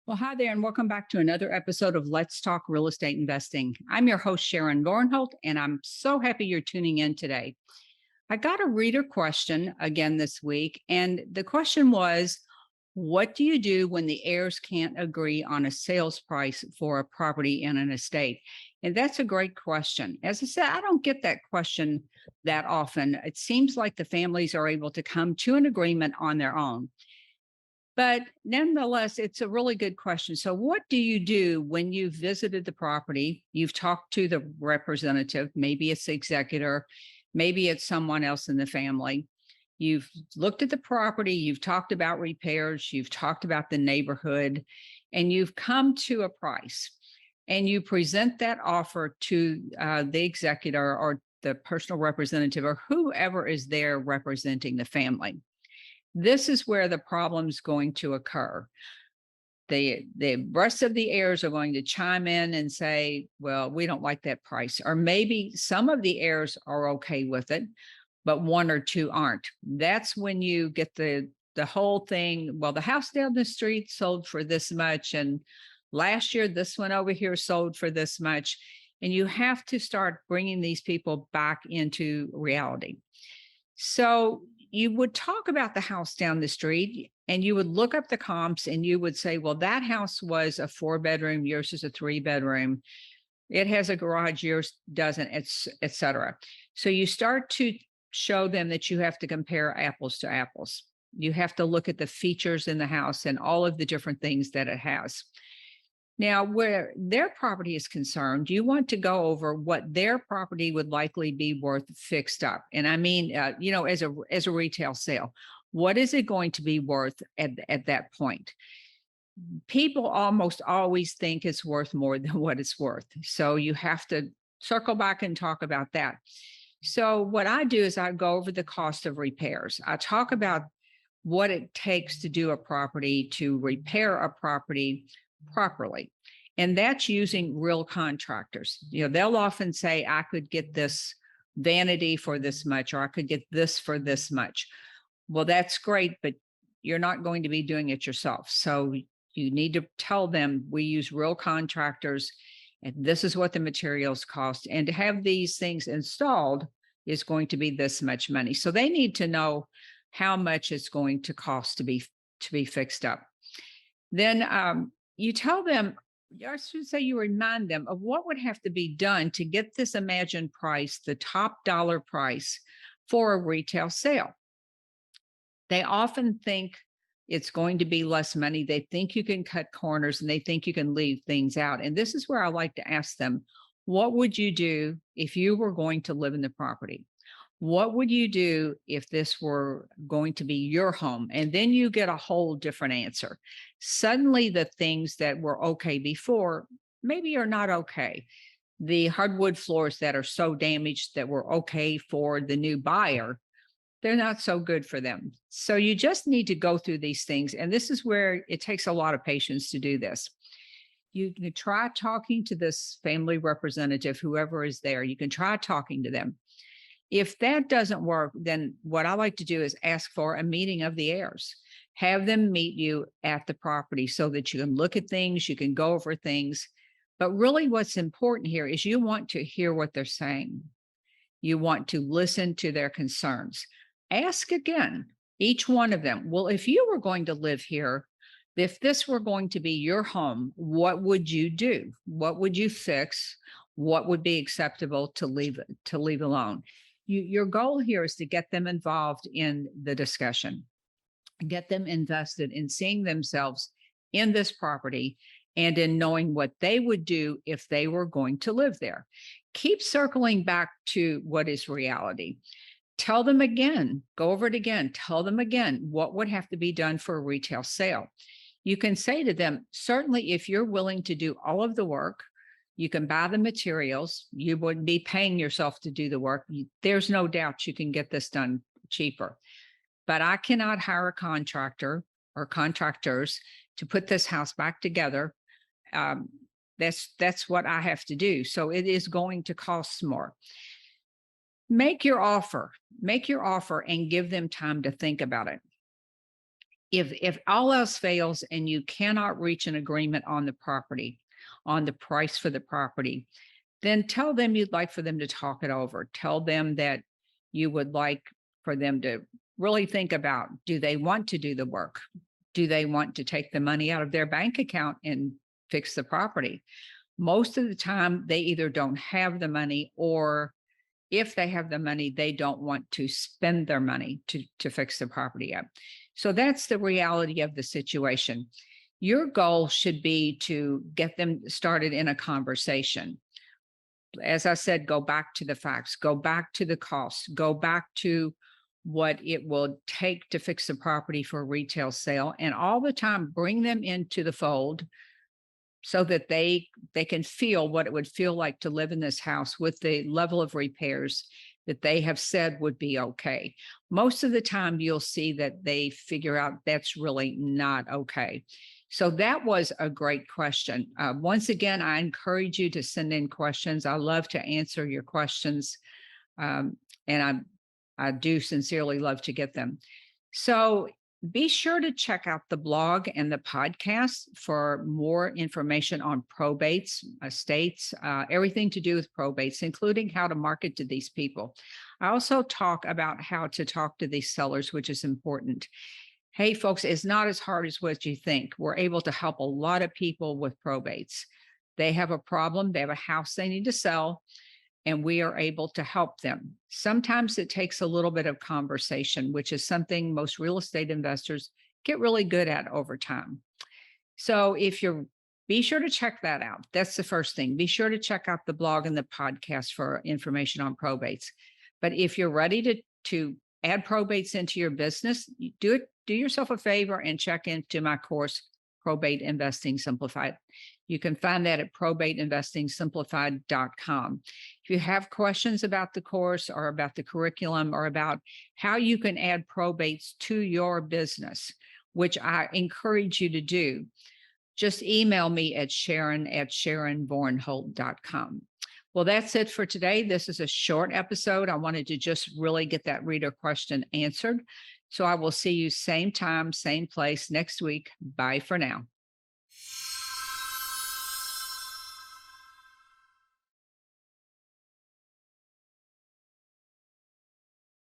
Well, hi there, and welcome back to another episode of Let's Talk Real Estate Investing. I'm your host, Sharon Vornholt, and I'm so happy you're tuning in today. I got a reader question again this week, and the question was, what do you do when the heirs can't agree on a sales price for a property in an estate? And that's a great question. As I said, I don't get that question that often. It seems like the families are able to come to an agreement on their own. But nonetheless, it's a really good question. So, what do you do when you've visited the property? You've talked to the representative, maybe it's the executor, maybe it's someone else in the family. You've looked at the property, you've talked about repairs, you've talked about the neighborhood, and you've come to a price. And you present that offer to the executor or the personal representative or whoever is there representing the family. This is where the problem's going to occur. The rest of the heirs are going to chime in and say, well, we don't like that price. Or maybe some of the heirs are okay with it, but one or two aren't. That's when you get the whole thing. Well, the house down the street sold for this much. And last year, this one over here sold for this much. And you have to start bringing these people back into reality. So you would talk about the house down the street and you would look up the comps and you would say, well, that house was a 4 bedroom, yours is a 3 bedroom. It has a garage, yours doesn't, et cetera. So you start to show them that you have to compare apples to apples. You have to look at the features in the house and all of the different things that it has. Now, where their property is concerned, you want to go over what their property would likely be worth fixed up. And I mean, as a retail sale, what is it going to be worth at that point? People almost always think it's worth more than what it's worth. So you have to circle back and talk about that. So what I do is I go over the cost of repairs. I talk about what it takes to do a property, to repair a property properly. And that's using real contractors. They'll often say, I could get this vanity for this much, or I could get this for this much. Well, that's great, but you're not going to be doing it yourself. So you need to tell them we use real contractors and this is what the materials cost. And to have these things installed is going to be this much money. So they need to know how much it's going to cost to be fixed up. Then you tell them, I should say, you remind them of what would have to be done to get this imagined price, the top dollar price for a retail sale. They often think it's going to be less money. They think you can cut corners and they think you can leave things out. And this is where I like to ask them, what would you do if you were going to live in the property? What would you do if this were going to be your home? And then you get a whole different answer. Suddenly, the things that were okay before maybe are not okay. The hardwood floors that are so damaged that were okay for the new buyer, they're not so good for them. So you just need to go through these things. And this is where it takes a lot of patience to do this. You can try talking to this family representative, whoever is there. You can try talking to them. If that doesn't work, then what I like to do is ask for a meeting of the heirs. Have them meet you at the property so that you can look at things, you can go over things. But really, what's important here is you want to hear what they're saying. You want to listen to their concerns. Ask again, each one of them. Well, if you were going to live here, if this were going to be your home, what would you do? What would you fix? What would be acceptable to leave alone? Your goal here is to get them involved in the discussion, get them invested in seeing themselves in this property and in knowing what they would do if they were going to live there. Keep circling back to what is reality. Tell them again, go over it again, tell them again what would have to be done for a retail sale. You can say to them, certainly if you're willing to do all of the work, you can buy the materials. You wouldn't be paying yourself to do the work. There's no doubt you can get this done cheaper. But I cannot hire a contractor or contractors to put this house back together. That's what I have to do. So it is going to cost more. Make your offer and give them time to think about it. If all else fails and you cannot reach an agreement on the property, on the price for the property, then tell them you'd like for them to talk it over. Tell them that you would like for them to really think about, do they want to do the work? Do they want to take the money out of their bank account and fix the property? Most of the time, they either don't have the money, or if they have the money, they don't want to spend their money to fix the property up. So that's the reality of the situation. Your goal should be to get them started in a conversation. As I said, go back to the facts, go back to the costs, go back to what it will take to fix the property for a retail sale, and all the time bring them into the fold so that they can feel what it would feel like to live in this house with the level of repairs that they have said would be okay. Most of the time, you'll see that they figure out that's really not okay. So that was a great question. Once again, I encourage you to send in questions. I love to answer your questions, and I do sincerely love to get them. So be sure to check out the blog and the podcast for more information on probates, estates, everything to do with probates, including how to market to these people. I also talk about how to talk to these sellers, which is important. Hey, folks, it's not as hard as what you think. We're able to help a lot of people with probates. They have a problem, they have a house they need to sell, and we are able to help them. Sometimes it takes a little bit of conversation, which is something most real estate investors get really good at over time. So be sure to check that out. That's the first thing. Be sure to check out the blog and the podcast for information on probates. But if you're ready to add probates into your business, do yourself a favor and check into my course, Probate Investing Simplified. You can find that at probateinvestingsimplified.com. If you have questions about the course or about the curriculum or about how you can add probates to your business, which I encourage you to do, just email me at sharon@sharonvornholt.com. Well, that's it for today. This is a short episode. I wanted to just really get that reader question answered. So I will see you same time, same place next week. Bye for now.